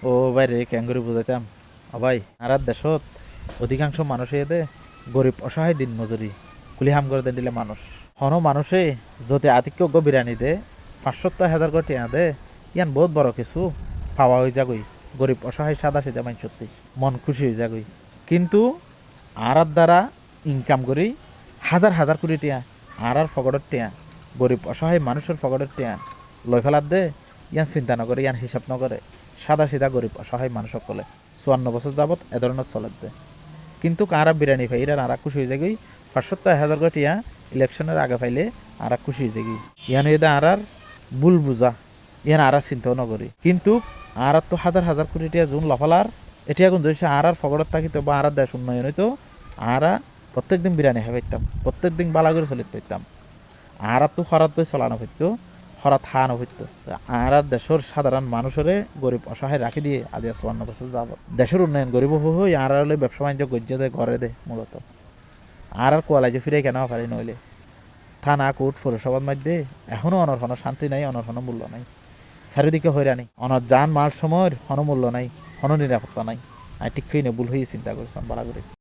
ও বাইরে ক্যাঙ্গুরি বুঝাইতাম ও ভাই আর দেশত অধিকাংশ মানুষে দে গরিব অসহায় দিন মজুরি কুলিহাম করে দিলে মানুষ হন মানুষে যদি আতিক্য বিরানি দে ৫০০,০০০ কোটি টাকা দে ইয়ান বহুত বড় কিছু পাওয়া হয়ে যাগই গরিব অসহায় সাদা সিধা মাইন সত্যি মন খুশি হয়ে যাগই কিন্তু আর দ্বারা ইনকাম করি হাজার হাজার কোটি টিয়া আর ফগড়ের টিয়া গরিব অসহায় মানুষের ফগড়ের টিয়া লয় ফেলার দে ইয়ান চিন্তা নকরে ইয়ান হিসাব নকরে সাদা সিধা গরিব অসহায় মানুষ সকলে ৫৪ বছর যাবত এ ধরনের চলের দে কিন্তু কারা বিরিয়ানি পাই এরা আর খুশি হয়ে যাগই ৫০০,০০০ কোটি টিয়া ইলেকশনের আগে পাইলে আর খুশি হয়ে যাগি ইয়ান এদা আর ভুল বুঝা ইয়ান আর চিন্তাও নকরি কিন্তু আর তো হাজার হাজার কোটি টিয়া জুন লফালার এটি এখন যদি আর ফগড়ত থাকিত বা আর দেশ উন্নয়ন হইতো আর প্রত্যেক দিন বিরিয়ানি খাই পাইতাম প্রত্যেক দিন বালা করে চলিত পাইতাম আর তো হরাত চলানো হইতো হরাত হানো হইতো আর দেশের সাধারণ মানুষেরে গরিব অসহায় রাখি দিয়ে আজ ৫৪ বছর যাব দেশের উন্নয়ন গরিব হই আর ব্যবসা বাণিজ্য গজ্জে দে ঘরে দে মূলত আর কোয়ালাইজে ফিরে কেন পারি নইলে থানা কোর্ট পৌরসভার মধ্যে এখনও অনর্হন শান্তি নাই অনর্হন মূল্য নাই চারিদিকে হয়রানি অনর যান মাল সময়ের হন মূল্য নাই হন নিরাপত্তা নাই আর ঠিক ভুল হয়ে চিন্তা করছেন বালা করে